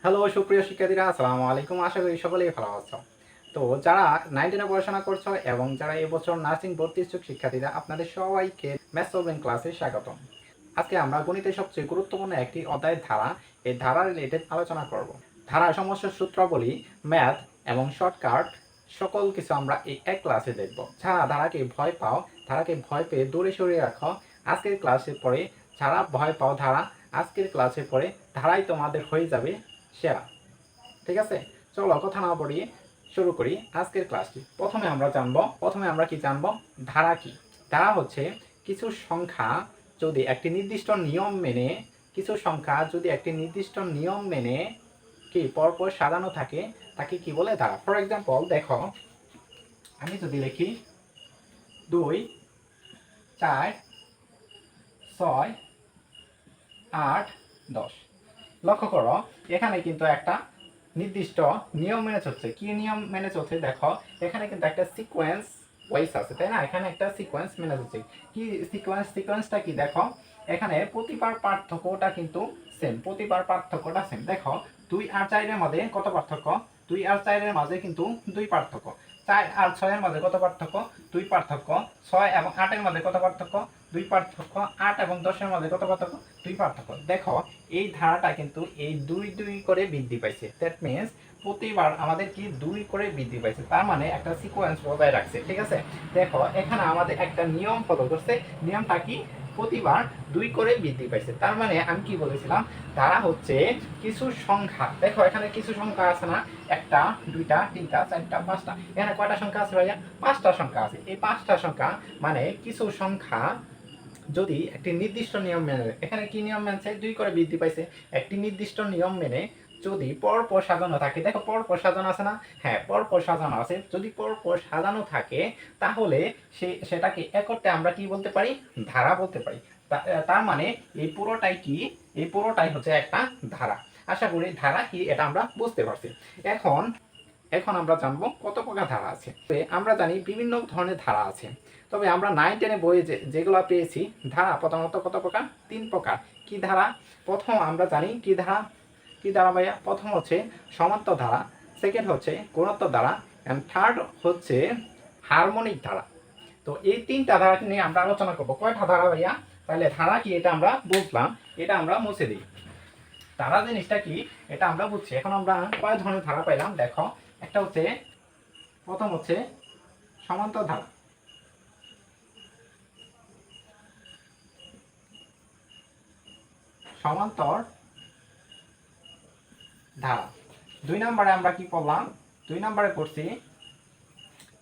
Hello সুপ্রিয় শিক্ষার্থীরা, আসসালামু আলাইকুম। আশা করি সকলেই ভালো আছো। তো যারা 9-10 পড়াশোনা করছো এবং যারা এবছর নার্সিং ভর্তি ইচ্ছুক শিক্ষার্থীরা, আপনাদের সবাইকে ম্যাথস সলভিং ক্লাসে স্বাগতম। আজকে আমরা গণিতের সবচেয়ে গুরুত্বপূর্ণ একটি অধ্যায়ের ধারা, এই ধারা রিলেটেড আলোচনা করব। ধারার সমস্যার সূত্রাবলী, ম্যাথ এবং শর্টকাট সকল কিছু আমরা এই এক ক্লাসে দেখব। যারা ধারাকে ভয় পাও, ধারাকে ভয় পেয়ে দূরে সরিয়ে রাখো, আজকের ক্লাসে পড়ে যারা ভয় পাও ধারা, আজকের ক্লাসে পড়ে ধারাই তোমাদের হয়ে যাবে সেরা। ঠিক আছে, চলো কথা না বলিয়ে শুরু করি আজকের ক্লাসটি। প্রথমে আমরা কি জানবো, ধারা কি। ধারা হচ্ছে কিছু সংখ্যা যদি একটি নির্দিষ্ট নিয়ম মেনে কি পরপর সাজানো থাকে, তাকে কি বলে ধারা। ফর এক্সাম্পল দেখো, আমি যদি লিখি 2, 4, 6, 8, 10, লক্ষ্য করো এখানে কিন্তু একটা নির্দিষ্ট নিয়ম মেনে চলছে। কি নিয়ম মেনে চলছে দেখো, এখানে কিন্তু একটা সিকোয়েন্স ওয়াইজ আছে, তাই না? এখানে একটা সিকোয়েন্স মেনে চলছে। কি সিকোয়েন্সটা কি দেখো, এখানে প্রতিবার পার্থক্যটা কিন্তু সেম, দেখো 2 আর 4 এর মধ্যে কত পার্থক্য? 2 আর 4 এর মাঝে কিন্তু 2 পার্থক্য। 4 আর 6 এর মাঝে কত পার্থক্য? 2 পার্থক্য। 6 এবং 8 এর মধ্যে কত পার্থক্য? 2 পার্থক্য। 8 এবং 10 এর মধ্যে কত পার্থক্য? 2 পার্থক্য। দেখো এই ধারাটা কিন্তু এই 2 করে বৃদ্ধি পাইছে। দ্যাট মিনস প্রতিবার আমাদের কি 2 করে বৃদ্ধি পাইছে, তার মানে একটা সিকোয়েন্স বজায় রাখছে। ঠিক আছে, দেখো এখানে আমাদের একটা নিয়ম ফলো করছে। নিয়মটা কি? প্রতিবার 2 করে বৃদ্ধি পাইছে। তার মানে আমি কি বলেছিলাম, ধারা হচ্ছে কিছু সংখ্যা। দেখো এখানে কিছু সংখ্যা আছে না, 1টা 2টা 3টা 4টা 5টা, এখানে কয়টা সংখ্যা আছে ভাইয়া? 5টা সংখ্যা আছে। এই 5টা সংখ্যা মানে কিছু সংখ্যা যদি একটি নির্দিষ্ট নিয়ম মেনে, এখানে কি নিয়ম মেনেছে? 2 করে বৃদ্ধি পাইছে। একটি নির্দিষ্ট নিয়ম মেনে যদি পরপর সাজানো থাকে, দেখো পরপর সাজানো আছে না? হ্যাঁ, পরপর সাজানো আছে। যদি পরপর সাজানো থাকে তাহলে সেটাকে একত্রে আমরা কি বলতে পারি? ধারা বলতে পারি। তার মানে এই পুরোটাই কি? এই পুরোটাই হচ্ছে একটা ধারা। আশা করি ধারা কি এটা আমরা বুঝতে পারছি। এখন এখন আমরা জানবো কত প্রকার ধারা আছে। আমরা জানি বিভিন্ন ধরনের ধারা আছে, তবে আমরা 9-10 বইয়ে যেগুলো পেয়েছি ধারা প্রথমত কত প্রকার? 3 প্রকার। কি ধারা? প্রথম আমরা জানি কি ধারা ভাইয়া? প্রথম হচ্ছে সমান্তর ধারা, সেকেন্ড হচ্ছে গুণোত্তর ধারা, এন্ড থার্ড হচ্ছে হারমোনিক ধারা। তো এই 3টা ধারা নিয়ে আমরা আলোচনা করবো। কয়টা ধারা ভাইয়া? তাহলে ধারা কি এটা আমরা বুঝলাম, এটা আমরা মুছে দিই। ধারা জিনিসটা কি এটা আমরা বুঝছি। এখন আমরা কয় ধরনের ধারা পাইলাম দেখো, একটা হচ্ছে, প্রথম হচ্ছে সমান্তর ধারা, সমান্তর ধারা। 2 নম্বরে আমরা কি পড়লাম? 2 নম্বরে পড়ছি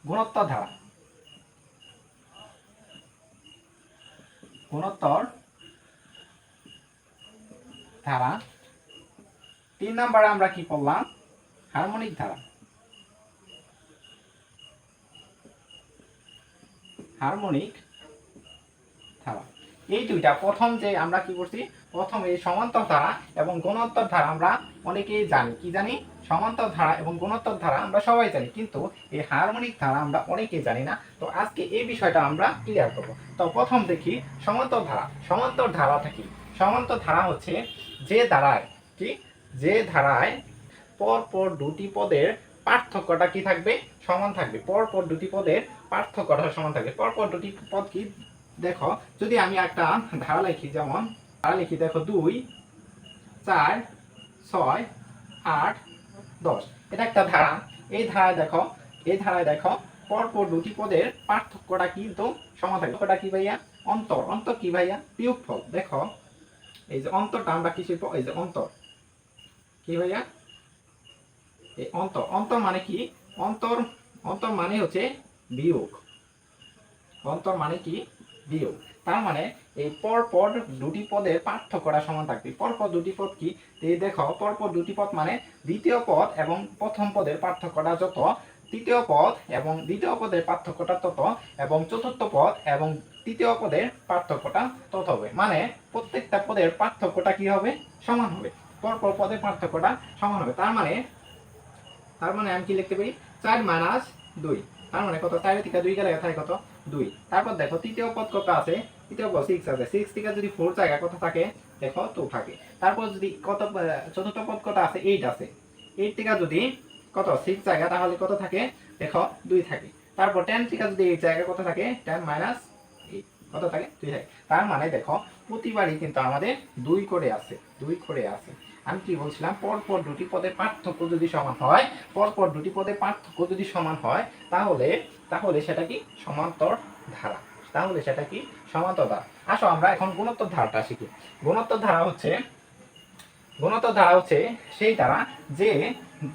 গুণোত্তর ধারা, গুণোত্তর ধারা। 3 নম্বরে আমরা কি পড়লাম? হারমোনিক ধারা, হারমোনিক ধারা। এই দুইটা প্রথম যে আমরা কি করছি, প্রথম এই সমান্তর ধারা এবং গুণোত্তর ধারা আমরা অনেকেই জানি। কি জানি? সমান্তর ধারা এবং গুণোত্তর ধারা আমরা সবাই জানি, কিন্তু এই হারমোনিক ধারা আমরা অনেকেই জানি না। তো আজকে এই বিষয়টা আমরা ক্লিয়ার করব। তো প্রথম দেখি সমান্তর ধারা। সমান্তর ধারাটা কি? সমান্তর ধারা হচ্ছে যে ধারায় কি, যে ধারায় পরপর দুটি পদের পার্থক্যটা কি থাকবে? সমান থাকবে। পরপর দুটি পদের পার্থক্যটা সমান থাকবে। পরপর দুটি পদ কি দেখো, যদি আমি একটা ধারা লিখি, যেমন ধারা লিখি দেখো 2, 4, 6, 8, 10, এটা একটা ধারা। এই ধারায় দেখো পরপর দুটি পদের পার্থক্যটা কিন্তু সমান থাকবে। পার্থক্যটা কি ভাইয়া? অন্তর। অন্তর কি ভাইয়া? বিয়োগফল। দেখো এই যে অন্তরটা আমরা কি শিখবো? এই যে অন্তর কি ভাইয়া? এই অন্তর। অন্তর মানে কি? অন্তর অন্তর মানে হচ্ছে বিয়োগ। অন্তর মানে কি? বিয়োগ। তার মানে এই পরপর দুটি পদের পার্থক্যটা সমান থাকবে। পরপর দুটি পদ কি? এই দেখো পরপর দুটি পদ মানে দ্বিতীয় পদ এবং প্রথম পদের পার্থক্যটা যত, তৃতীয় পদ এবং দ্বিতীয় পদের পার্থক্যটা তত, এবং চতুর্থ পদ এবং তৃতীয় পদের পার্থক্যটা তত হবে। মানে প্রত্যেকটা পদের পার্থক্যটা কি হবে? সমান হবে। পরপর পদের পার্থক্যটা সমান হবে। তার মানে আমি কি লিখতে পারি? 4 - 2। তার মানে কত? 4 থেকে 2 গেলে থাকে কত? 2। তারপর দেখো তৃতীয় পদ কত আছে? তৃতীয় পদ 6 আছে। 6 থেকে যদি 4 জায়গা কত থাকে? দেখো 2 থাকে। তারপর যদি কত চতুর্থ পদ কত আছে, 8 আছে। 8 থেকে যদি কত 6 জায়গা তাহলে কত থাকে, দেখো 2 থাকে। তারপর 10 থেকে যদি এই জায়গায় কত থাকে, 10 মাইনাস 8 কত থাকে, 2 থাকে। তার মানে দেখো প্রতিবারই কিন্তু আমাদের 2 করে আছে, 2 করে আছে। আমি কি বলছিলাম, পরপর দুটি পদের পার্থক্য যদি সমান হয়, পরপর দুটি পদের পার্থক্য যদি সমান হয়, তাহলে তাহলে সেটা কি সমান্তর ধারা, তাহলে সেটা কি সমান্তর ধারা। আসো আমরা এখন গুণোত্তর ধারাটা শিখি। গুণোত্তর ধারা হচ্ছে, গুণোত্তর ধারা হচ্ছে সেই ধারা যে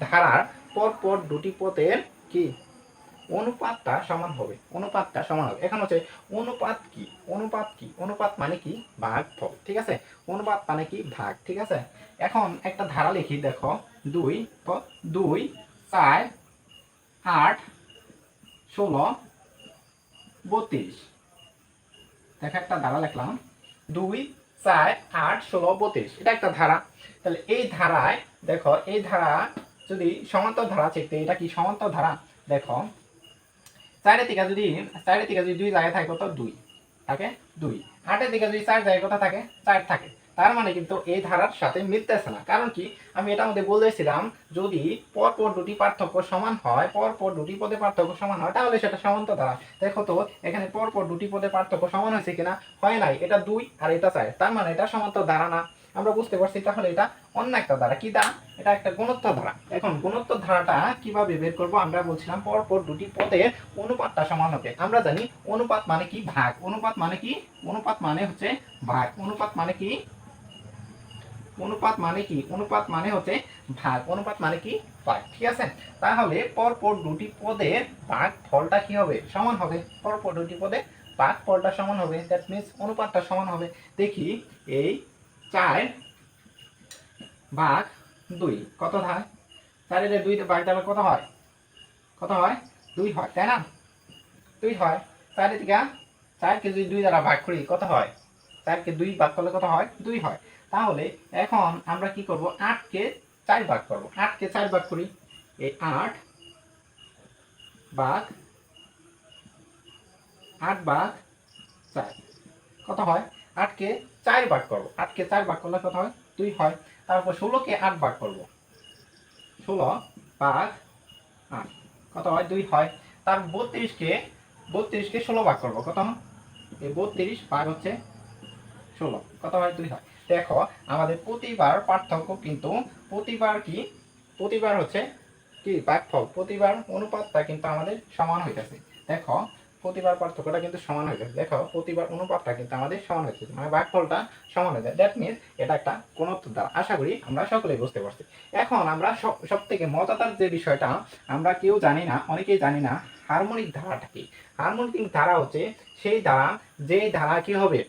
ধারার পরপর দুটি পদের কি অনুপাতটা সমান হবে, অনুপাতটা সমান হবে। এখন হচ্ছে অনুপাত কি, অনুপাত কি, অনুপাত মানে কি ভাগফল, ঠিক আছে। অনুপাত মানে কি ভাগ, ঠিক আছে। এখন একটা ধারা লিখি, দেখো 2 2 4 8 16 32। দেখো একটা ধারা লিখলাম 2 4 8 16 32, এটা একটা ধারা। তাহলে এই ধারায় দেখো, এই ধারা যদি সমান্তর ধারা চিনতে, এটা কি সমান্তর ধারা। দেখো 4 থেকে যদি 2 জায়গায় থাকে কত 2 থাকে 2, 8 থেকে যদি 4 জায়গায় কত থাকে 4 থাকে। তার মানে কিন্তু এই ধারার সাথে মিলতেছে না। কারণ কি, আমি এটার মধ্যে বলেছিলাম যদি পরপর দুটি পার্থক্য সমান হয়, পরপর দুটি পদের পার্থক্য সমান হয়, তাহলে সেটা সমান্তর ধারা। দেখো তো এখানে পরপর দুটি পদের পার্থক্য সমান হয়েছে কিনা, হয় নাই। এটা 2 আর এটা 4, তার মানে এটা সমান্তর ধারা না। আমরা বুঝতে পারছি তাহলে এটা অন্য একটা ধারা। কি ধারা, এটা একটা গুণোত্তর ধারা। এখন গুণোত্তর ধারাটা কিভাবে বের করব, আমরা বলছিলাম পরপর দুটি পদের অনুপাতটা সমান হবে। আমরা জানি অনুপাত মানে কি ভাগ, অনুপাত মানে কি, অনুপাত মানে হচ্ছে ভাগ, অনুপাত মানে কি, অনুপাত মানে কি, অনুপাত মানে হচ্ছে ভাগ, অনুপাত মানে কি ভাগ, ঠিক আছে। তাহলে পরপর দুটি পদের ভাগফলটা কি হবে, সমান হবে। পরপর দুটি পদের ভাগফলটা সমান হবে, দ্যাট মিন্স অনুপাতটা সমান হবে। দেখি এই 4 ভাগ 2 কত হয়, 4 এর 2 ভাগ দিলে কত হয়, কত হয় 2 হয়, তাই না। 2 হয়। 4 থেকে 4 কে যদি 2 দ্বারা ভাগ করি কত হয়, 4 কে 2 ভাগ করলে কত হয়, 2 হয়। তাহলে এখন আমরা কি করব, 8 কে 4 ভাগ করব। 8 কে 4 ভাগ করি, এই 8 ভাগ 4 কত হয়, 8 কে 4 ভাগ করব। 8 কে 4 ভাগ করলে কত হয়, 2 হয়। তারপর 16 কে 8 ভাগ করব, 16 ভাগ 8 কত হয়, 2 হয়। তার 32 কে 16 ভাগ করব, কত, এই 32 ভাগ হচ্ছে 16 কত হয়, 2 হয়। দেখো আমাদের প্রতিবার পার্থক্য কিন্তু, প্রতিবার কি, প্রতিবার হচ্ছে কি ভাগফল, প্রতিবার অনুপাতটা কিন্তু আমাদের সমান হইতেছে। দেখো প্রতিবার পার্থক্যটা কিন্তু সমান হয়ে যাবে। দেখো প্রতিবার অনুপাতটা কিন্তু আমাদের সমান হচ্ছে, মানে ভাগফলটা সমান হয়ে যায়। দ্যাট মিনস এটা একটা গুণোত্তর ধারা। আশা করি আমরা সকলেই বুঝতে পারছি। এখন আমরা সব থেকে মজাদার যে বিষয়টা আমরা কেউ জানি না, অনেকেই জানি না, হারমোনিক ধারাটা কি। হারমোনিক ধারা হচ্ছে সেই ধারা, যে ধারা কি হবে,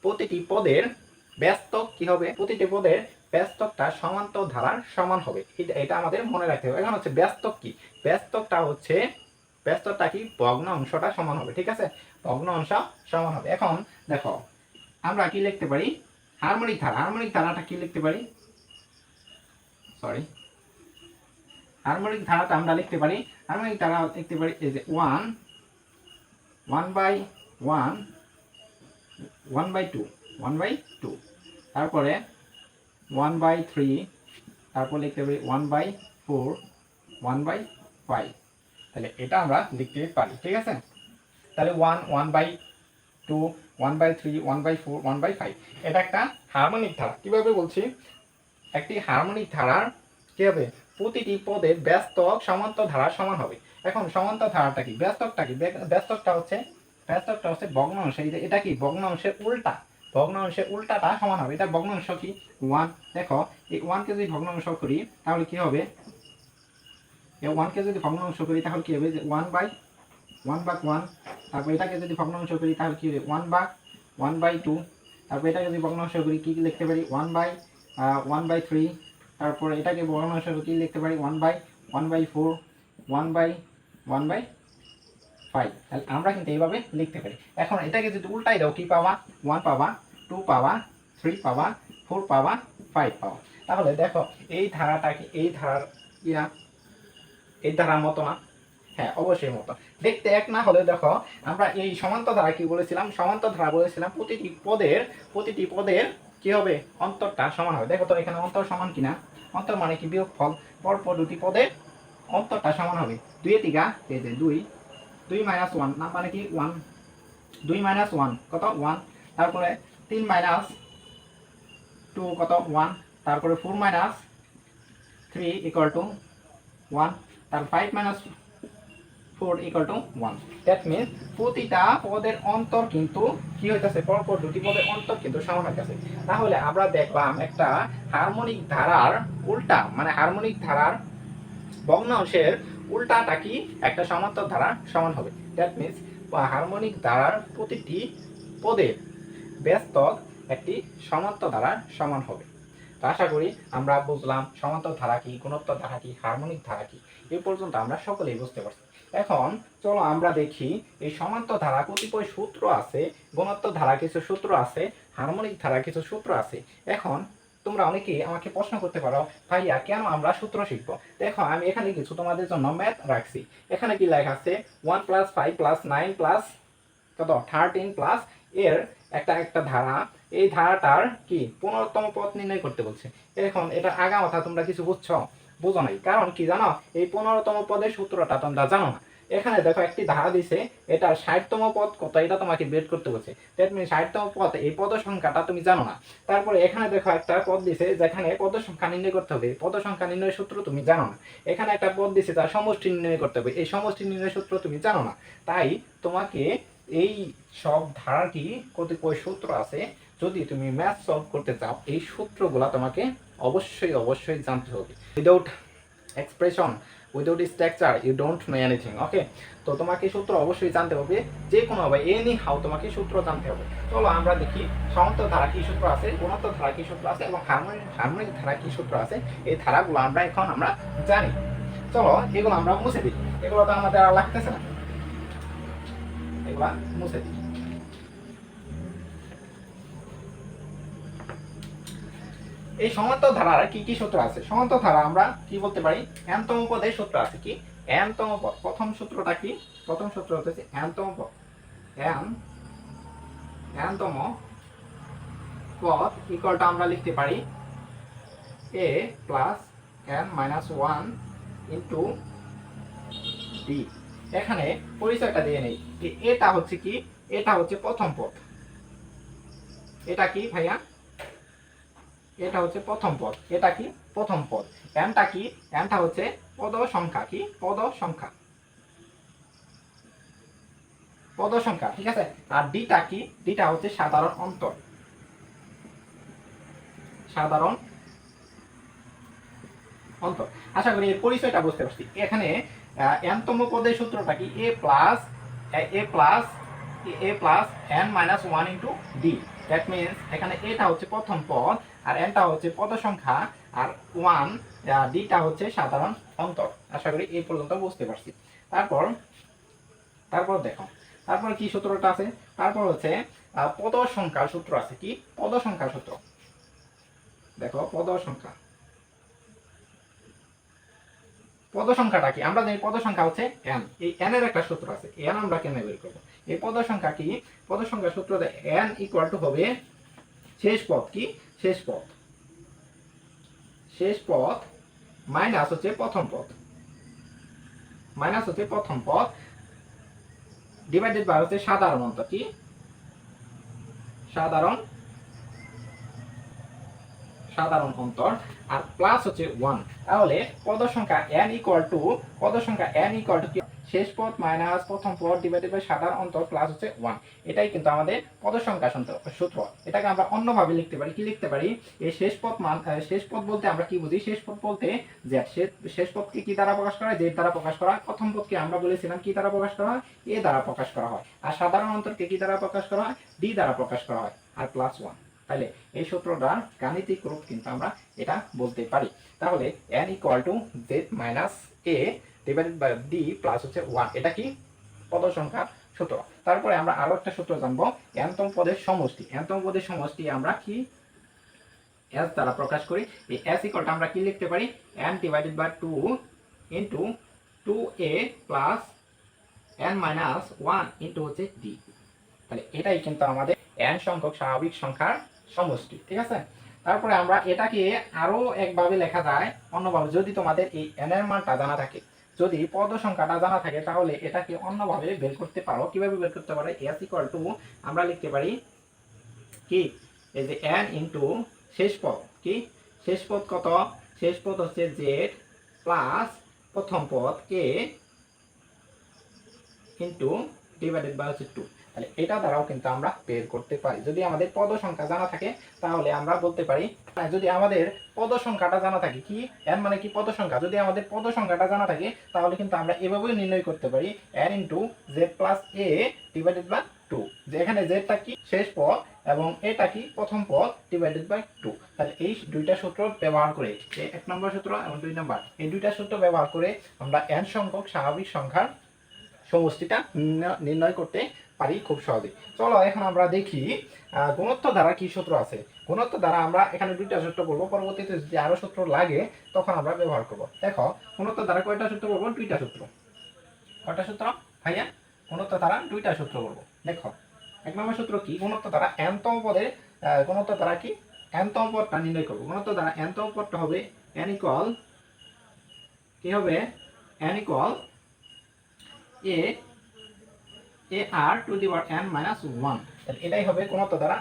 প্রতিটি পদের ব্যস্তক কি হবে, প্রতিটি পদের ব্যস্তকটা সমান্তর ধারার সমান হবে। এটা আমাদের মনে রাখতে হবে। এখন হচ্ছে ব্যস্তক কি, ব্যস্তকটা হচ্ছে, ব্যস্তকটা কি ভগ্নাংশটা সমান হবে, ঠিক আছে, ভগ্নাংশ সমান হবে। এখন দেখো আমরা কি লিখতে পারি, হারমোনিক ধারা, হারমোনিক ধারাটা কি লিখতে পারি, সরি, হারমোনিক ধারাটা আমরা লিখতে পারি, হারমোনিক ধারা লিখতে পারি এই যে 1 1/1 1/2 1/2, তারপরে 1/3, তারপর লিখতে পারি 1/4 1/5। তাহলে এটা আমরা লিখতে পারি, ঠিক আছে। তাহলে 1 1/2 1/3 1/4 1/5, এটা একটা হারমোনিক ধারা। কিভাবে বলছি, একটি হারমোনিক ধারার কি হবে, প্রতিটি পদের ব্যস্তক সমান্তর ধারার সমান হবে। এখন সমান্তর ধারাটা কি, ব্যস্তকটা কি, ব্যস্তকটা হচ্ছে ভগ্নাংশ। এটা কি ভগ্নাংশের উল্টা, ভগ্নাংশের উল্টাটা সমান হবে। এটা ভগ্নাংশ কি 1। দেখো এই 1 কে যদি ভগ্নাংশ করি তাহলে কি হবে, এই 1 কে যদি ভগ্নাংশ করি তাহলে কি হবে, যে 1/1, তারপর এটাকে যদি ভগ্নাংশ করি তাহলে কি হবে 1/2, তারপর এটাকে যদি ভগ্নাংশ করি কি লিখতে পারি 1/3, তারপর এটাকে ভগ্নাংশ করে কি লিখতে পারি 1/4 1/5। তাহলে আমরা কিন্তু এইভাবে লিখতে পারি। এখন এটাকে যদি উল্টাই দাও কি পাবা, 1 পাবা, 2 পাবা, 3 পাবা, 4 পাবা, 5 পাবা। তাহলে দেখো এই ধারাটা কি, এই ধারার ইয়া, এই ধারার মতো না, হ্যাঁ অবশ্যই মতো। দেখতে এক না হলে দেখো আমরা এই সমান্তর ধারা কি বলেছিলাম, সমান্তর ধারা বলেছিলাম প্রতিটি পদের কি কি হবে, অন্তরটা সমান হবে। দেখো তো এখানে অন্তর সমান কিনা, অন্তর মানে কি বিয়োগফল, পরপর দুটি পদে অন্তরটা সমান হবে। 2 এ 3 এই যে 2, 2 মাইনাস 1 না মানে কি 1, 2 মাইনাস 1 কত 1, তারপরে 3 মাইনাস 2 কত 1, তারপরে 4 মাইনাস 3 ইকুয়াল টু 1, তার 5 minus 4 equal to 1। That means প্রতিটা পদের অন্তর কিন্তু কি হইতাছে, পরপর দুটি পদের অন্তর কিন্তু সমান হইতাছে। তাহলে আমরা দেখলাম একটা হারমোনিক ধারার উল্টা, মানে হারমোনিক ধারার ভগ্নাংশের উল্টাটা কি একটা সমান্তর ধারা সমান হবে। দ্যাট মিনস হারমোনিক ধারার প্রতিটি পদের ব্যস্তক একটি সমান্তর ধারা সমান হবে। তো আশা করি আমরা বুঝলাম সমান্তর ধারা কি, গুণোত্তর ধারা কি, হারমোনিক ধারা কি, এই পর্যন্ত আমরা সকলেই বুঝতে পারছি। এখন চলো আমরা দেখি এই সমান্তর ধারা কতিপয় সূত্র আছে, গুণোত্তর ধারা কিছু সূত্র আছে, হারমোনিক ধারা কিছু সূত্র আছে। এখন তোমরা অনেকেই আমাকে প্রশ্ন করতে পারো, ভাইয়া কেন আমরা সূত্র শিখবো? দেখো আমি এখানে কিছু তোমাদের জন্য ম্যাথ রাখছি। এখানে কি লেখা আছে, 1 + 5 + 9 + কত 13 প্লাস এর একটা ধারা, এই ধারাটার কি 15তম পদ নির্ণয় করতে বলছে। এখন এটা আগা মাথা তোমরা কিছু বুঝো নাই, কারণ কি জানো, এই 15তম পদের সূত্রটা তোমরা জানো না। এখানে দেখো একটি ধারা দিছে, এটা 60তম পদ কত এটা তোমাকে বের করতে বলছে। দ্যাট মিনস 60তম পদ, এই পদ সংখ্যাটা তুমি জানো না। তারপরে এখানে দেখো একটা পদ দিছে যেখানে পদ সংখ্যা নির্ণয় করতে হবে, পদ সংখ্যা নির্ণয়ের সূত্র তুমি জানো না। এখানে একটা পদ দিছে তার সমষ্টি নির্ণয় করতে হবে, এই সমষ্টি নির্ণয়ের সূত্র তুমি জানো না। তাই তোমাকে এই সব ধারার কি কতিপয় সূত্র আছে, যদি তুমি ম্যাথ সলভ করতে চাও এই সূত্রগুলা তোমাকে অবশ্যই জানতে হবে। Without expression, without structure you don't know anything. Okay, তো তোমাকে সূত্র অবশ্যই জানতে হবে, যে কোনো ভাবে এনি হাউ তোমাকে সূত্র জানতে হবে। চলো আমরা দেখি সমান্তর ধারা কি সূত্র আছে, গুণোত্তর ধারা কি সূত্র আছে, এবং হারমোনিক ধারা কি সূত্র আছে। এই ধারাগুলো আমরা জানি। চলো এগুলো আমরা মুছে দিই, এগুলো তো আমাদের আর লাগতেছে না, এগুলা মুছে দিই। এই সমান্তর ধারার কি কি সূত্র আছে? সমান্তর ধারা আমরা কি বলতে পারি, n তম পদের সূত্র আছে কি, n তম পদ। প্রথম সূত্রটা কি, প্রথম সূত্র হচ্ছে n তম পদ, n তম পদ ইকুয়ালটা আমরা লিখতে পারি a + n - 1 d। এখানে পরিচয়টা দিয়ে নেই, এটা হচ্ছে কি, এটা হচ্ছে প্রথম পদ। এটা কি ভাইয়া, এটা হচ্ছে প্রথম পদ, এটা কি প্রথম পদ। এনটা কি, এনটা হচ্ছে পদ সংখ্যা, কি পদ সংখ্যা, পদ সংখ্যা, ঠিক আছে। আর ডিটা কি, ডিটা হচ্ছে সাধারণ অন্তর, সাধারণ অন্তর। আশা করি এর পরিচয়টা বুঝতে পারছি। এখানে n তম পদের সূত্রটা কি, a + n - 1 * d। That means এখানে এটা হচ্ছে প্রথম পদ, আর nটা হচ্ছে পদ সংখ্যা, আর 1 dটা হচ্ছে সাধারণ অন্তর। আশা করি এই পর্যন্ত বুঝতে পারছি। তারপর দেখো, তারপর কি সূত্রটা আছে, তারপর হচ্ছে পদ সংখ্যার সূত্র আছে। কি পদ সংখ্যার সূত্র, দেখো পদ সংখ্যা, পদ সংখ্যাটা কি, আমরা জানি পদ সংখ্যা হচ্ছে n। এই n এর একটা সূত্র আছে, n আমরা কেমনে বের করব? এই পদ সংখ্যা কি, পদ সংখ্যার সূত্রতে n = হবে শেষ পদ, কি শেষ পদ, শেষ পদ মাইনাস হচ্ছে প্রথম পদ, মাইনাস হচ্ছে প্রথম পদ ডিভাইডেড বাই হচ্ছে সাধারণ অন্তর, কি সাধারণ অন্তর, আর প্লাস হচ্ছে 1। তাহলে পদ সংখ্যা n = কি, শেষ পদ মাইনাস প্রথম পদ ডিভাইডেড বাই সাধারণ অন্তর প্লাস হচ্ছে 1। এটাই কিন্তু আমাদের পদ সংখ্যা সূত্র। এটাকে আমরা অন্যভাবে লিখতে পারি, কি লিখতে পারি, এই শেষ পদ শেষ পদ বলতে আমরা কি বুঝি, শেষ পদ বলতে যে শেষ পদকে কি দ্বারা প্রকাশ করা হয়, জেড দ্বারা প্রকাশ করা হয়। প্রথম পদকে আমরা বলেছিলাম কি দ্বারা প্রকাশ করা হয়, এ দ্বারা প্রকাশ করা হয়। আর সাধারণ অন্তরকে কি দ্বারা প্রকাশ করা হয়, ডি দ্বারা প্রকাশ করা হয়, আর প্লাস 1। তাহলে এই সূত্রটার গাণিতিক রূপ কিন্তু আমরা এটা বলতে পারি। তাহলে n = z - a divided by d plus হচ্ছে 1, এটা কি পদ সংখ্যার সূত্র। তারপরে আমরা আরো একটা সূত্র জানবো, n তম পদের সমষ্টি। n তম পদের সমষ্টি আমরা কি s দ্বারা প্রকাশ করি। এই s = আমরা কি লিখতে পারি, n / 2 * 2a + n - 1 * হচ্ছে d। তাহলে এটাই কিন্তু আমাদের n সংখ্যক স্বাভাবিক সংখ্যার সমষ্টি, ঠিক আছে। তারপরে আমরা এটাকে আরো একভাবে লেখা যায় অন্যভাবে, যদি তোমাদের এই n এর মানটা জানা থাকে, যদি পদ সংখ্যাটা জানা থাকে, তাহলে এটাকে অন্যভাবে বের করতে পারো। কিভাবে বের করতে পারো? s ইকুয়াল টু আমরা লিখতে পারি কি, এই যে n ইন্টু শেষ পদ, কি শেষ পদ কত? শেষ পদ হচ্ছে z প্লাস প্রথম পদ a ইন্টু ডিভাইডেড বাই হচ্ছে 2। তাহলে এটা দ্বারাও কিন্তু আমরা বের করতে পারি। যদি আমাদের পদ সংখ্যা জানা থাকে তাহলে আমরা বলতে পারি, যদি আমাদের পদ সংখ্যাটা জানা থাকে, কি n মানে কি পদ সংখ্যা, যদি আমাদের পদ সংখ্যাটা জানা থাকে তাহলে কিন্তু আমরা এভাবেই নির্ণয় করতে পারি n into Z plus A divided by 2, যে এখানে জেডটা কি শেষ পদ এবং এটা কি প্রথম পদ ডিভাইডেড বাই 2। তাহলে এই দুইটা সূত্র ব্যবহার করে, এই 1 নম্বর সূত্র এবং 2 নম্বর, এই দুইটা সূত্র ব্যবহার করে আমরা n সংখ্যক স্বাভাবিক সংখ্যার সমষ্টিটা নির্ণয় করতে পারি খুব সহজে। চলো এখন আমরা দেখি গুণোত্তর দ্বারা কি সূত্র আছে। গুণোত্তর দ্বারা আমরা এখানে দুইটা সূত্র বলবো, পরবর্তীতে যদি আরো সূত্র লাগে তখন আমরা ব্যবহার করব। দেখো গুণোত্তর দ্বারা কয়টা সূত্র বলবো? দুইটা সূত্র। কয়টা সূত্র ভাইয়া? গুণোত্তর দ্বারা দুইটা সূত্র বলবো। দেখো 1 নম্বর সূত্র কি, গুণোত্তর দ্বারা n তম পদের গুণোত্তর দ্বারা কি n তম পদটা নির্ণয় করব। গুণোত্তর দ্বারা n তম পদটা হবে n ইকুয়াল কি হবে? n equal a r to the power n minus 1। তাহলে এটাই হবে গুণোত্তর দ্বারা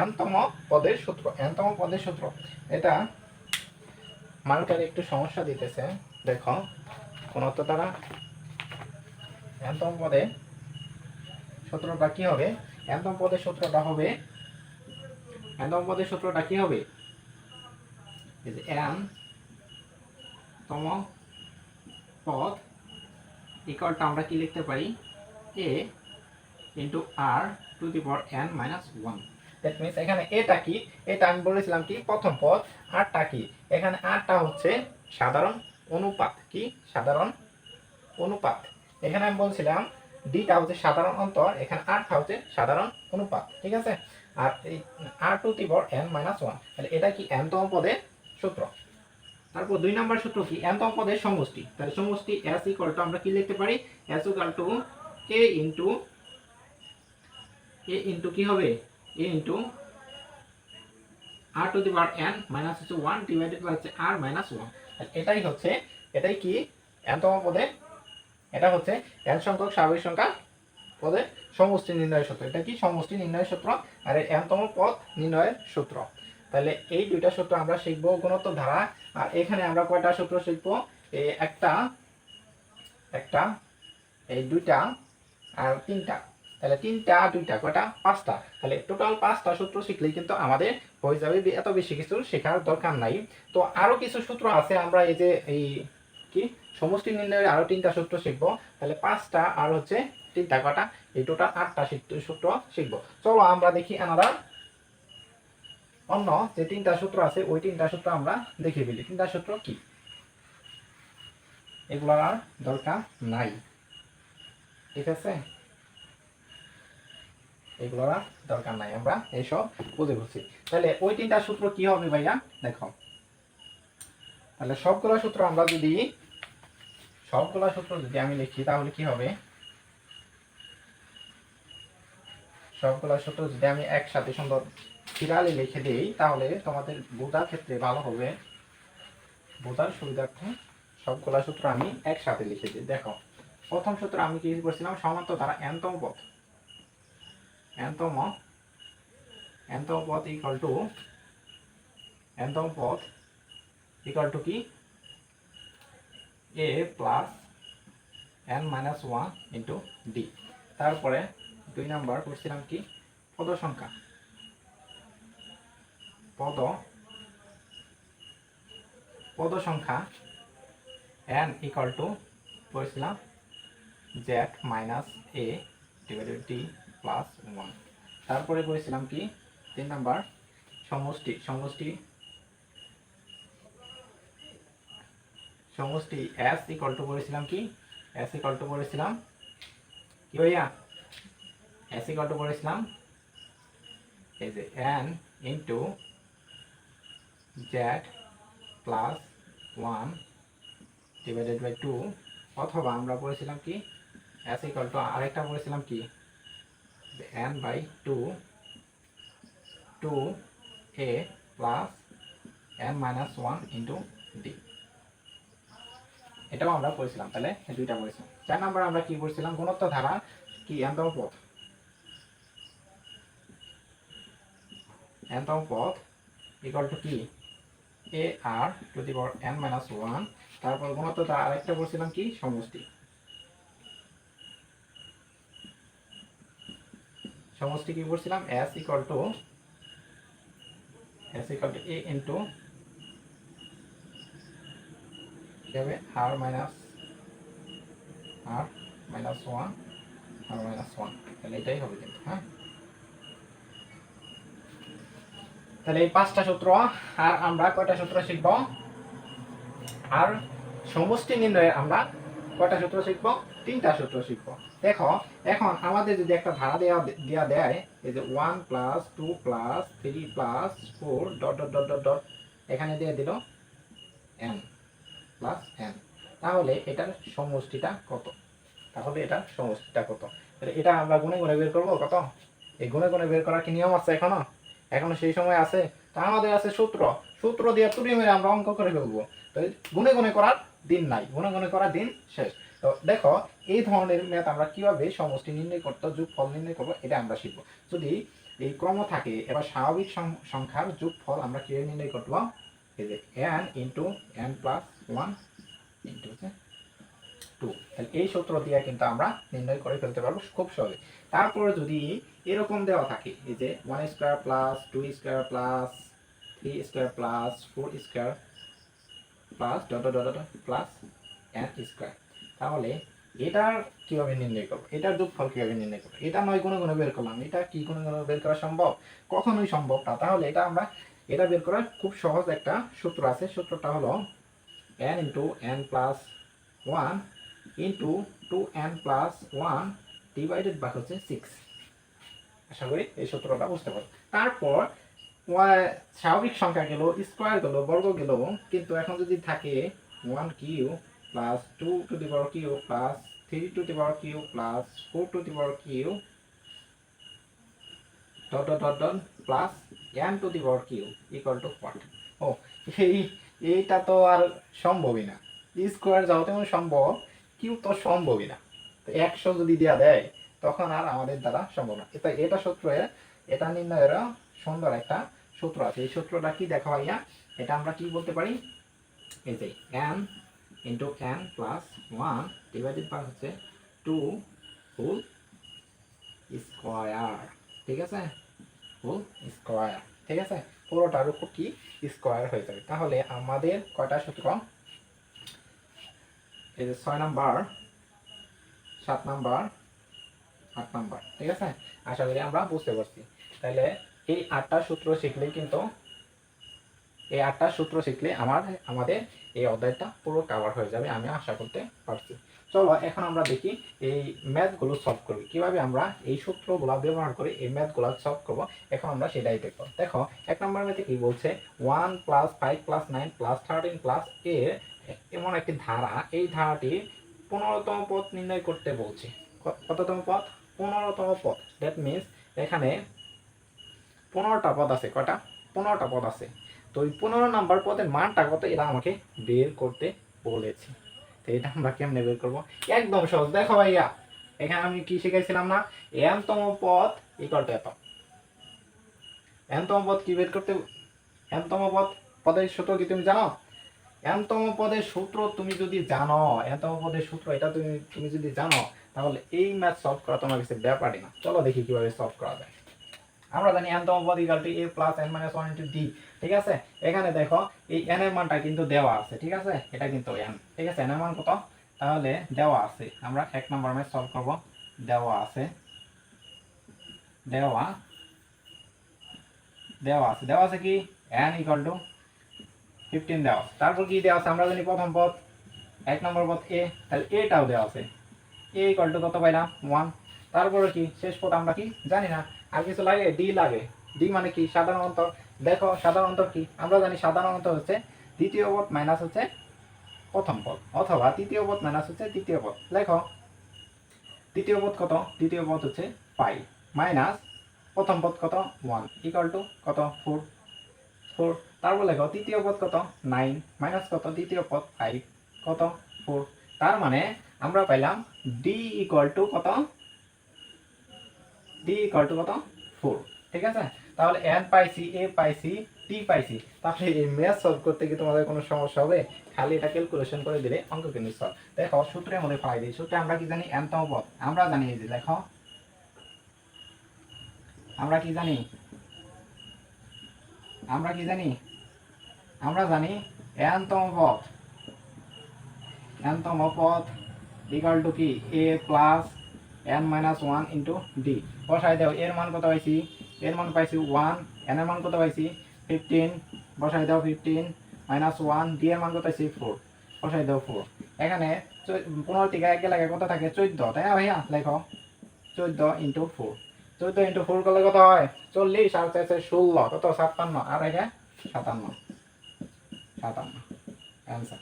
n তম পদের সূত্র। n তম পদের সূত্র এটা মানুষটার একটু সমস্যা দিতেছে। দেখো গুণোত্তর দ্বারা n তম পদের সূত্রটা কি হবে? n তম পদের সূত্রটা হবে, n তম পদের সূত্রটা কি হবে? এই যে n তম পদ ইকুয়ালটা আমরা কি লিখতে পারি? a into R to the power n minus 1। That means এখানে এটা কি, এটা আমি বলেছিলাম কি প্রথম পদ, আরটা কি, এখানে আরটা হচ্ছে সাধারণ অনুপাত, কি সাধারণ অনুপাত। এখানে আমি বলছিলাম ডিটা হচ্ছে সাধারণ অন্তর, এখানে আরটা হচ্ছে সাধারণ অনুপাত, ঠিক আছে। আর এই R to the power n minus 1, তাহলে এটা কি n তম পদের সূত্র। তারপর 2 নম্বর সূত্র কি, n তম পদের সমষ্টি। তাহলে সমষ্টি s ইকুয়াল টু আমরা কি লিখতে পারি? s equal to a into কি হবে? a into r to the power n minus 1 divided by r minus 1। এটাই হচ্ছে, এটাই কি n তম পদে, এটা হচ্ছে n সংখ্যক স্বাভাবিক সংখ্যা পদের সমষ্টি নির্ণয়ের সূত্র। এটা কি সমষ্টি নির্ণয়ের সূত্র, আর এই n তম পদ নির্ণয়ের সূত্র। তাহলে এই দুইটা সূত্র আমরা শিখবো গুণোত্তর ধারা। আর এখানে আমরা কয়টা সূত্র শিখবো? এই একটা, এই দুইটা আর তিনটা। তাহলে তিনটা দুইটা কয়টা? পাঁচটা। তাহলে টোটাল 5টা সূত্র শিখলেই কিন্তু আমাদের হয়ে যাবে, এত বেশি কিছু শেখার দরকার নাই। তো আরো কিছু সূত্র আছে, আমরা এই যে এই কি সমষ্টি নির্ণয়ের আরো 3টা সূত্র শিখবো। তাহলে 5টা আর হচ্ছে 3টা কয়টা? এই টোটাল 8টা সূত্র শিখবো। চলো আমরা দেখি আনাদা অন্য যে 3টা সূত্র আছে, ওই 3টা সূত্র আমরা দেখে ফেলি। 3টা সূত্র কি, এগুলোর আর দরকার নাই, ঠিক আছে, এগুলোর আর দরকার নাই, আমরা এইসব বুঝে বুঝছি। তাহলে ওই 3টা সূত্র কি হবে ভাইয়া? দেখো তাহলে সবগুলো সূত্র যদি আমি লিখি তাহলে কি হবে? সবগুলো সূত্র যদি আমি একসাথে সুন্দর সিরিয়ালে লিখে দিই তাহলে তোমাদের বোঝার ক্ষেত্রে ভালো হবে, বোঝার সুবিধার্থে সবগুলো সূত্র আমি একসাথে লিখে দিই। দেখো প্রথম সূত্র আমি কি করছিলাম? সমান্তর দ্বারা n তম পদ, n তম পদ ইকুয়াল টু কি a plus n minus 1 into D. তারপরে 2 নাম্বার করছিলাম কি পদ সংখ্যা, পদ সংখ্যা n ইকুয়াল টু করেছিলাম z minus a divided d plus 1। তারপরে করেছিলাম কি 3 নাম্বার সমষ্টি s ইকুয়াল টু করেছিলাম কি, s ইকুয়াল টু করেছিলাম কি ভাইয়া? s ইকুয়াল টু করেছিলাম এই যে n into z plus 1 divided by 2, অথবা আমরা বলেছিলাম কি s ইকুয়াল টু আরেকটা বলেছিলাম কি n by 2 A plus n minus one into D. এটাও আমরা পড়েছিলাম, তাহলে এই দুইটা পড়েছিলাম। 4 নাম্বার আমরা কি পড়ছিলাম, গুণোত্তর ধারা কি n-তম পদ, n-তম পদ ইকুয়াল টু কি A R to the power n minus one. তারপর গুণোত্তর ধারা আরেকটা পড়ছিলাম কি সমষ্টি, সমষ্টি কি পড়ছিলাম s equal to a into কি হবে r minus one, r minus one, তাহলে এটাই হবে কিন্তু। হ্যাঁ, তাহলে এই 5টা সূত্র। আর আমরা কয়টা সূত্র শিখব, আর সমষ্টি নির্ণয়ে আমরা কয়টা সূত্র শিখব, 3টা সূত্র শিখব। দেখো এখন আমাদের যদি একটা ধারা দেয়া দেয়, এই যে 1 plus 2 plus 3 plus 4 dot dot dot dot dot, এখানে দিয়ে দিল n প্লাস n, তাহলে এটার সমষ্টিটা কত, তাহলে এটার সমষ্টিটা কত, তাহলে এটা আমরা গুণে গুণে বের করবো কত। এই গুণে গুণে বের করার কি নিয়ম আছে এখনো সেই সময় আছে? তো আমাদের আছে সূত্র দিয়ে তুলি মেরে আমরা অঙ্ক করে ফেলবো। তো গুণে গুণে করার দিন নাই, গুণে গুণে করার দিন শেষ। তো দেখো এই ধরনের ম্যাথ আমরা কিভাবে সমষ্টি নির্ণয় করতে, যোগফল নির্ণয় করবো, এটা আমরা শিখবো। যদি এই ক্রম থাকে, এবার স্বাভাবিক সংখ্যার যোগফল আমরা কিভাবে নির্ণয় করবো, এই যে n into n plus one into 2, তাহলে এই সূত্র দিয়ে কিন্তু আমরা নির্ণয় করে ফেলতে পারবো খুব সহজে। তারপরে যদি এরকম দেওয়া থাকে, এই যে 1 square plus 2 square plus 3 square plus 4 square plus dot dot dot plus n square, তাহলে এটার কিভাবে নির্ণয় করব, এটার যোগফল কিভাবে নির্ণয় করব, এটা নয় গুণে গুণে বের করলাম, এটা কি গুণে গুণে বের করা সম্ভব, কখনোই সম্ভব না। তাহলে এটা বের করার খুব সহজ একটা সূত্র আছে, সূত্রটা হলো n into n plus one into 2n plus one divided by হচ্ছে 6। আশা করি এই সূত্রটা বুঝতে পারো। তারপর স্বাভাবিক সংখ্যা গেল, স্কোয়ার গেল, বর্গ গেল, কিন্তু এখন যদি থাকে 1 Q plus 2 to the power Q plus 3 to the power Q plus 4 to the power Q dot dot dot dot plus n to the power Q equal to what. ও এইটা তো আর সম্ভবই না, স্কোয়ার যাও তেমন সম্ভব, কিউ তো সম্ভবই না। তো 100 যদি দেওয়া দেয় তখন আর আমাদের দ্বারা সম্ভব না। এটা সূত্র, এটা নির্ণয়ের সুন্দর একটা সূত্র আছে। এই সূত্রটা কি দেখো ভাইয়া, এটা আমরা কি বলতে পারি, এই যে n into n plus one divided by হচ্ছে 2 হোল স্কোয়ার, ঠিক আছে, হোল স্কোয়ার, ঠিক আছে, পুরোটার উপর কি স্কোয়ার হয়ে যাবে। তাহলে আমাদের কয়টা সূত্র, এই যে 6 নাম্বার, 7 নাম্বার, 8 নাম্বার, ঠিক আছে, আশা করি আমরা বুঝতে পারছি। তাহলে এই 8টা সূত্র শিখলেই কিন্তু, এই 8টা সূত্র শিখলে আমাদের এই অধ্যায়টা পুরো কভার হয়ে যাবে, আমি আশা করতে পারছি। চলো এখন আমরা দেখি এই ম্যাথগুলো সলভ করব, কিভাবে আমরা এই সূত্রগুলো ব্যবহার করে এই ম্যাথগুলো সলভ করব। এখন আমরা সেটাই দেখব। দেখো 1 নম্বর ম্যাথে কি বলছে, 1 প্লাস 5 প্লাস 9 প্লাস 13 প্লাস এ এমন একটি ধারা, এই ধারাটি 15তম পদ নির্ণয় করতে বলছে। কততম পদ, 15তম পদ। দ্যাট মিনস এখানে 15টা পদ আছে, কয়টা, 15টা পদ আছে। তো ওই 15 নাম্বার পদের মানটা কত, এটা আমাকে বের করতে বলেছে। তো এটা আমরা কেমনে বের করব, একদম সহজ। দেখো ভাইয়া এখানে আমি কি শিখাইছিলাম না, n-তম পদ ইকুয়াল টু এত। n-তম পদ কি বের করতে, n-তম পদের সূত্র কি তুমি জানো, n-তম পদের সূত্র তুমি যদি জানো, n-তম পদের সূত্র এটা তুমি যদি জানো, তাহলে এই ম্যাথ সলভ করা তোমার কাছে ব্যাপারই না। চলো দেখি কিভাবে সলভ করা যায়। আমরা জানি n-তম পদ equal to a plus n minus 1 into d, ঠিক আছে। এখানে দেখো এই n এর মানটা কিন্তু দেওয়া আছে, ঠিক আছে, এটা কিন্তু n, ঠিক আছে, n এর মান কত, তাহলে দেওয়া আছে। আমরা 1 নম্বর ম্যাথ সলভ করব, দেওয়া আছে কি n ইকুয়াল টু 15 দেওয়া আছে। তারপর কি দেওয়া আছে, আমরা জানি প্রথম পদ 1 নম্বর পদ a, তাহলে এটাও দেওয়া আছে, a ইকুয়াল টু কত পাইলাম 1। তারপরে কি শেষ পদ আমরা কি জানি না, আর কিছু লাগে, ডি লাগে। ডি মানে কি, সাধারণ অন্তর। দেখো সাধারণ অন্তর কি, আমরা জানি সাধারণ অন্তর হচ্ছে দ্বিতীয় পদ মাইনাস হচ্ছে প্রথম পদ, অথবা তৃতীয় পদ মাইনাস হচ্ছে তৃতীয় পদ। লেখো তৃতীয় পদ কত, তৃতীয় পদ হচ্ছে 5 মাইনাস প্রথম পদ কত 1 ইকুয়াল টু কত 4। 4। তারপর লেখো তৃতীয় পদ কত 9 মাইনাস কত দ্বিতীয় পদ 5 কত 4। তার মানে আমরা পাইলাম d ইকুয়াল টু কত, d ইকুয়াল টু কত 4। ঠিক আছে, তাহলে n পাইছি, a পাইছি, t পাইছি। তাহলে এই ম্যাথ সলভ করতে কি তোমাদের কোনো সমস্যা হবে? খালি এটা ক্যালকুলেশন করে দিলে অঙ্ক কিন্তু সলভ। দেখো সূত্রের মধ্যে ফেলাই দিই। সূত্রে আমরা কি জানি n তম পদ, আমরা জানি এই যে দেখো আমরা কি জানি, আমরা কি জানি, আমরা জানি n তম পদ, n তম পদ ইকুয়াল টু কি a plus n minus 1 into d। বসাই দাও, এর মান কত পাইছি, এর মান পাইছি 1, n এর মান কত পাইছি 15, বসাই দাও 15 মাইনাস 1, d এর মান কত পাইছি 4, বসাই দাও 4। এখানে 15 থেকে 1 গেলে কত থাকে 14, তাই না ভাইয়া? লেখো 14 ইন্টু 4, 14 ইন্টু 4 করলে কত হয় 40, আর 4 16 কত 57, আর এটা 57, 57 অ্যান্সার।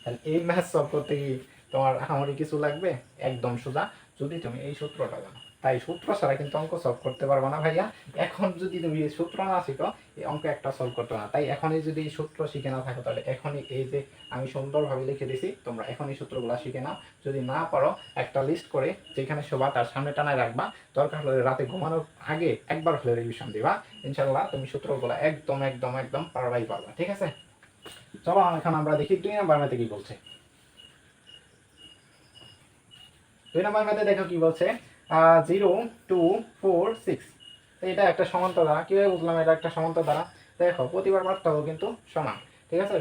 তাহলে এই ম্যাথ সলভ করতে কি তোমার আমারই কিছু লাগবে? একদম সোজা, যদি তুমি এই সূত্রটা জানো। তাই সূত্র ছাড়া কিন্তু অঙ্ক সলভ করতে পারবে না ভাইয়া। এখন যদি তুমি এই সূত্র না শিখো, এই অঙ্ক একটা সলভ করতে না। তাই এখনই যদি এই সূত্র শিখে না থাকো, তাহলে এখনই এই যে আমি সুন্দরভাবে লিখে দিছি, তোমরা এখনই সূত্রগুলো শিখে নাও। যদি না পারো একটা লিস্ট করে যেখানে শোভা তার সামনে টানায় রাখবা, দরকার হলে রাতে ঘুমানোর আগে একবার হলে রিভিশন দিবা। ইনশাল্লাহ তুমি সূত্রগুলো একদম একদম একদম পারবাই পারবা। ঠিক আছে, চলো এখন আমরা দেখি 2 নাম্বার ম্যাথে কি বলছে। 2 নাম্বার ম্যাথে দেখো কি বলছে, 0 2 4 6। এটা একটা সমান্তর দ্বারা। কিভাবে বুঝলাম এটা একটা সমান্তর দ্বারা? দেখো প্রতিবার পার্থক্য কিন্তু সমান। ঠিক আছে,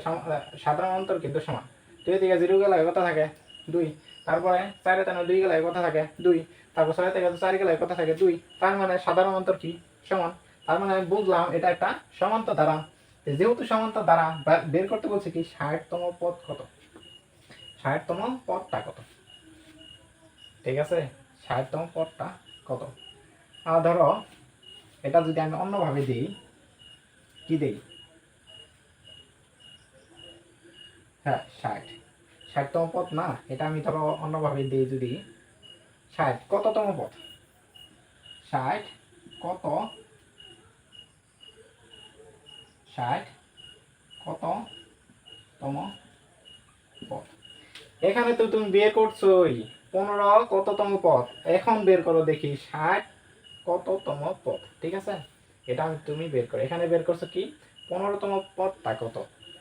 সাধারণ অন্তর কিন্তু সমান। 2 থেকে 0 গেলে কত থাকে 2, তারপরে 4 থেকে 2 গেলে কত থাকে 2, তারপর 6 থেকে 4 গেলে কত থাকে 2। তার মানে সাধারণ অন্তর কি সমান। তার মানে আমি বুঝলাম এটা একটা সমান্তর দ্বারা। যেহেতু সমান্তর দ্বারা বের করতে বলছে কি 60তম পদ কত, 60তম পদটা কত। ঠিক আছে, 60তম পদটা কত। ধরো এটা যদি আমি অন্যভাবে দিই, কি দিই, হ্যাঁ 60তম পদ না, এটা আমি ধরো অন্যভাবে দিই। যদি 60 কততম পদ, 60 কত, 60 কততম পদ। এখানে তো তুমি বের করছোই 15 কততম পদ। এখন বের করো দেখি 60 কততম পদ। ঠিক আছে, এটা তুমি বের করো। এখানে বের করছো কি 15তম পদটা কত,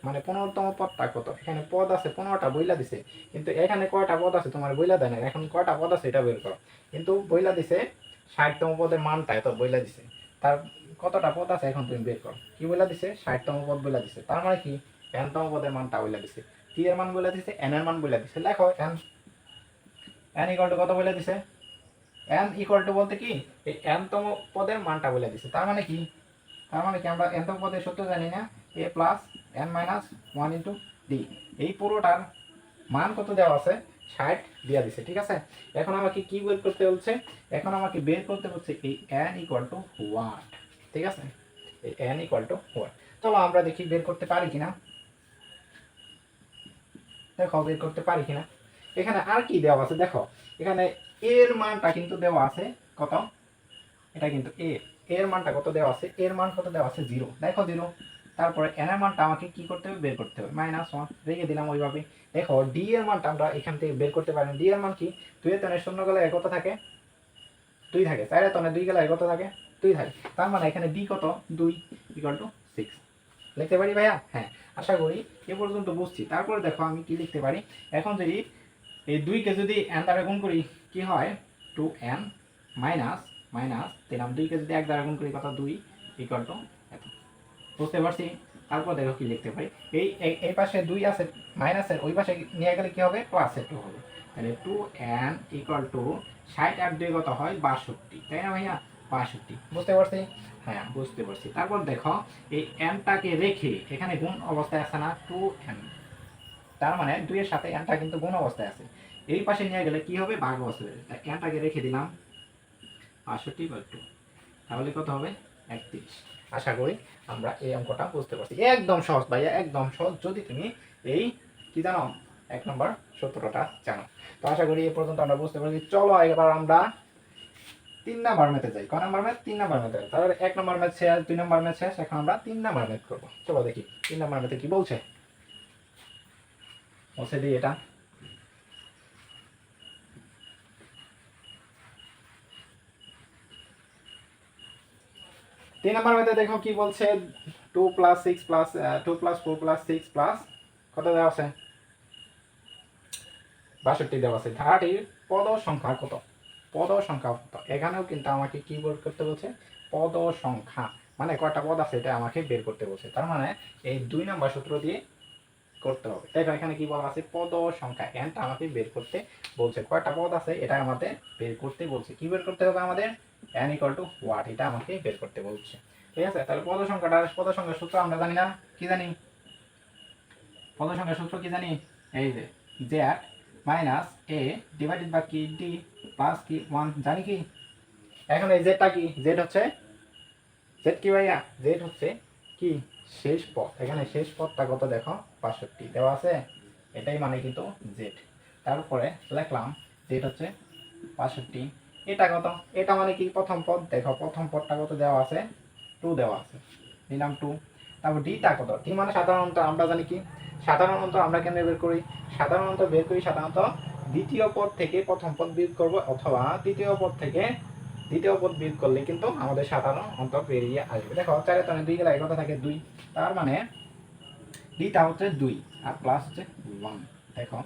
মানে 15তম পদটা কত। এখানে পদ আছে 15টা বইলা দিছে, কিন্তু এখানে কয়টা পদ আছে তোমার বইলা দেয় না। এখন কয়টা পদ আছে এটা বের করো। কিন্তু বইলা দিছে 60তম পদের মানটা এত বইলা দিছে, তার কতটা পদ আছে এখন তুমি বের করো। কি বইলা দিছে 60তম পদ বইলা দিছে, তার মানে কি n তম পদের মানটা বইলা দিছে, t এর মান বইলা দিছে, n এর মান বইলা দিছে। লেখো n ইকুয়াল টু কত বইলা দিছে, n ইকুয়াল টু বলতে কি এই n তম পদের মানটা বলে দিছে। তার মানে কি, তার মানে কি আমরা n তম পদের সূত্র জানি না, a plus n minus 1 into d। এই পুরোটার মান কত দেওয়া আছে 60 দেওয়া দিছে। ঠিক আছে, এখন আমাকে কি বের করতে বলছে, এখন আমাকে বের করতে বলছে এই n ইকুয়াল টু হোয়াট। ঠিক আছে, এই n ইকুয়াল টু হোয়াট। চলো আমরা দেখি বের করতে পারি কিনা। দেখো বের করতে পারি কিনা। এখানে আর কি দেওয়া আছে দেখো, এখানে এর মানটা কিন্তু দেওয়া আছে কত, এটা কিন্তু এর মানটা কত দেওয়া আছে, এর মান কত দেওয়া আছে 0। দেখো 0, তারপরে n এর মানটা আমাকে কি করতে হবে বের করতে হবে -1 রেখে দিলাম ওইভাবে। দেখো d এর মানটা আমরা এখান থেকে বের করতে পারি। d এর মান কি 2 এর তনে 0 গেলে কত থাকে 2 থাকে, 4 এর তনে 2 গেলে কত থাকে 2 থাকে। তার মানে এখানে d কত 2 ইকুয়াল টু 6 লিখতে পারি ভাইয়া। হ্যাঁ, আশা করি এ পর্যন্ত বুঝছি। তারপরে দেখো আমি কি লিখতে পারি, এখন যদি এই 2 কে যদি n দ্বারা গুণ করি কি হয় 2n মাইনাস মাইনাস দিলাম, 2 কে যদি 1 দ্বারা গুণ করি কত 2 ইকুয়াল টু এত। বুঝতে পারছি। তারপর দেখো কি লিখতে পারি, এই পাশে 2 আছে মাইনাসের, ওই পাশে নিয়ে গেলে কি হবে প্লাসের 2 হবে। তাহলে 2n ইকুয়াল টু 60 আর 2 কত হয় 62, তাই না ভাইয়া 62। বুঝতে পারছি, হ্যাঁ বুঝতে পারছি। তারপর দেখো এই nটাকে রেখে এখানে গুণ অবস্থায় আছে না 2n, তার মানে 2 এর সাথে nটা কিন্তু গুণ অবস্থায় আছে। এই পাশে নিয়ে গেলে কি হবে ভাগ অবস্থায় হবে। তাই nটাকে রেখে দিলাম 62/2, তাহলে কত হবে 31। আশা করি আমরা এই অঙ্কটা বুঝতে পারছি। একদম সহজ ভাইয়া, একদম সহজ, যদি তুমি এই কি জানো 1 নম্বর সূত্রটা জানো। তো আশা করি এই পর্যন্ত আমরা বুঝতে পারছি। চলো এবার আমরা তিন নাম্বার ম্যাথে যাই। ক নাম্বার ম্যাথ? 3 নাম্বার ম্যাথে। তাহলে 1 নাম্বার ম্যাথ শেষ, 2 নাম্বার ম্যাথ শেষ, এখন আমরা 3 নাম্বার ম্যাথ করব। চলো দেখি 3 নাম্বার ম্যাথে কি বলছে। মুছে দিই এটা। 3 নাম্বার ম্যাথে দেখো কি বলছে, 2 + 6 + 2 + 4 + 6 প্লাস কত দেওয়া আছে? 62 দেওয়া আছে। ধারাটির পদ সংখ্যা কত? পদ সংখ্যা কত? এখানেও কিন্তু আমাকে কি বের করতে বলছে? পদ সংখ্যা, মানে কয়টা পদ আছে এটা আমাকে বের করতে বলছে। তার মানে এই 2 নাম্বার সূত্র দিয়ে করতে হবে। দেখো এখানে কি বলা আছে? পদ সংখ্যা nটা আমাকে বের করতে বলছে। কয়টা পদ আছে এটা আমাদের বের করতে বলছে। কি বের করতে হবে আমাদের? n = what, এটা আমাকে বের করতে বলছে। ঠিক আছে, তাহলে পদ সংখ্যার সূত্র আমরা জানি না? কি জানি? পদ সংখ্যার সূত্র কি জানি? এই যে z minus a divided by কি d প্লাস কি 1, জানি কি? এখন এই জেডটা কি? জেড হচ্ছে, জেড কি ভাইয়া? জেড হচ্ছে কি? শেষ পদ। এখানে শেষ পদটা কত দেখো? 65 দেওয়া আছে। এটাই মানে কিন্তু জেড। তারপরে লিখলাম জেড হচ্ছে 65। এটা কত? এটা মানে কি? প্রথম পদ। দেখো প্রথম পদটা কত দেওয়া আছে? 2 দেওয়া আছে, নিলাম 2। তারপর ডিটা কত? ডি মানে সাধারণত আমরা জানি কি? সাধারণত আমরা কেন বের করি? সাধারণত দ্বিতীয় পদ থেকে প্রথম পদ বিয়োগ করব, অথবা তৃতীয় পদ থেকে দ্বিতীয় পদ বিয়োগ করলে কিন্তু আমাদের সাধারণ অন্তর বেরিয়ে আসবে। দেখো 4 এর 2 গেলে কত থাকে? 2। তার মানে ডিটা হচ্ছে 2 আর প্লাস হচ্ছে 1। দেখো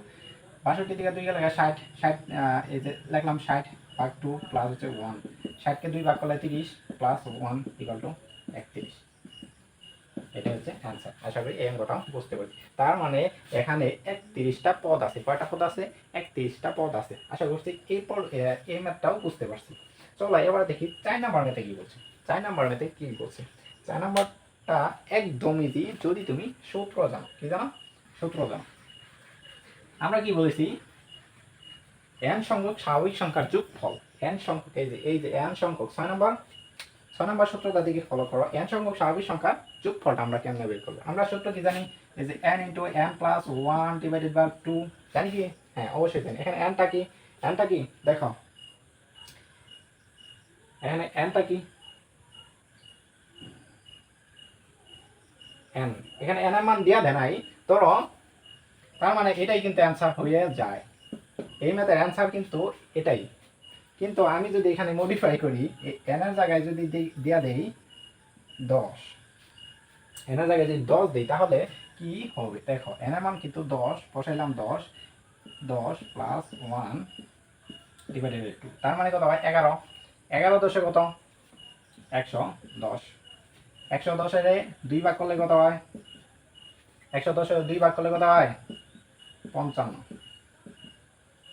65 থেকে 2 গেলে 60, 60 এই যে লিখলাম 60 ভাগ 2 প্লাস হচ্ছে 1। 60 কে 2 ভাগ করলে 30 প্লাস 1 = 31। এটা হচ্ছে অ্যান্সার। আশা করি এই অঙ্কটা বুঝতে পারছি। তার মানে এখানে 31টা পদ আছে। কয়টা পদ আছে? 31টা পদ আছে। আশা করছি এরপর এই ম্যাথটাও বুঝতে পারছি। চলো এবার দেখি 4 নাম্বার ম্যাথে কি বলছে। 4 নাম্বার ম্যাথে কি বলছে? 4 নাম্বারটা একদম ইজি, যদি তুমি সূত্র জানো। কি জানো? সূত্র জানো। আমরা কি বলেছি? n সংখ্যক স্বাভাবিক সংখ্যার যোগফল। n সংখ্যক, এই যে n সংখ্যক 6 নাম্বার সূত্রটা দিকে ফলো করো। n সংখ্যক স্বাভাবিক সংখ্যার যোগফলটা আমরা কেমনে বের করব? আমরা সূত্র কি জানি? এই যে n * n + 1 / 2, জানি কি? হ্যাঁ অবশ্যই জানি। এখানে nটা কি? nটা কি দেখো, এখানে nটা কি? n, এখানে n এর মান দেয়া দেয় নাই ধরো। তার মানে এটাই কিন্তু অ্যান্সার হয়ে যায়। এই ম্যাথের অ্যান্সার কিন্তু এটাই। কিন্তু আমি যদি এখানে মডিফাই করি, n এর জায়গায় যদি দেয়া দেই 10, n এর জায়গায় যদি 10 দেই, তাহলে কি হবে? দেখো n এর মান কিন্তু 10, বসাইলাম 10 + 1 / 2, তার মানে কত হয়? 11। 11 10 কত? 110। 110 এর 2 ভাগ করলে কত হয়? 110 এর 2 ভাগ করলে কত হয়? 55।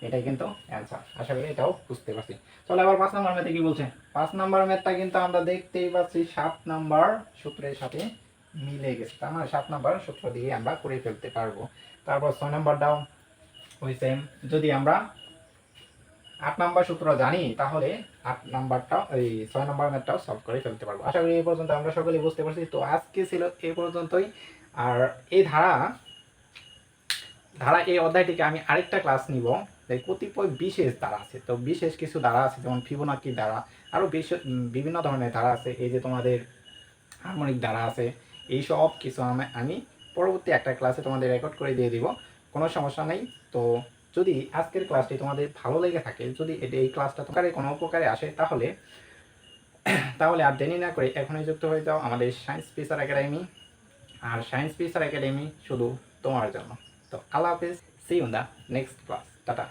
এটাই কিন্তু অ্যান্সার। আশা করি এটাও বুঝতে পারছি। চলো এবার 5 নাম্বার ম্যাথে কি বলছে। 5 নাম্বার ম্যাথটা কিন্তু আমরা দেখতেই পাচ্ছি 7 নাম্বার সূত্রের সাথে মিলে গেছে। তার মানে 7 নাম্বার সূত্র দিয়ে আমরা করে ফেলতে পারবো। তারপর 6 নাম্বারটাও ওই সেম। যদি আমরা 8 নাম্বার সূত্র জানি, তাহলে 8 নাম্বারটাও, এই 6 নাম্বার ম্যাথটাও সলভ করে ফেলতে পারবো। আশা করি এই পর্যন্ত আমরা সকলেই বুঝতে পারছি। তো আজকে ছিল এই পর্যন্তই। আর এই ধারা এই অধ্যায়টিকে আমি আরেকটা ক্লাস নিব। কতিপয় বিশেষ ধারা আছে। তো বিশেষ কিছু ধারা আছে, যেমন ফিবোনাকি ধারা, আরও বিভিন্ন ধরনের ধারা আছে। এই যে তোমাদের হারমোনিক ধারা আছে। এই সব কিছু আমি পরবর্তী একটা ক্লাসে তোমাদের রেকর্ড করে দিয়ে দিব, কোনো সমস্যা নেই। তো যদি আজকের ক্লাসটি তোমাদের ভালো লেগে থাকে, যদি এই ক্লাসটা তোমার কোনো উপকারে আসে, তাহলে আর দেরি না করে এখনই যুক্ত হয়ে যাও আমাদের সায়েন্স ফিচার একাডেমি। আর সায়েন্স ফিচার একাডেমি শুধু তোমার জন্য। তো আল্লাহ হাফিজ, see you in the next class, tata.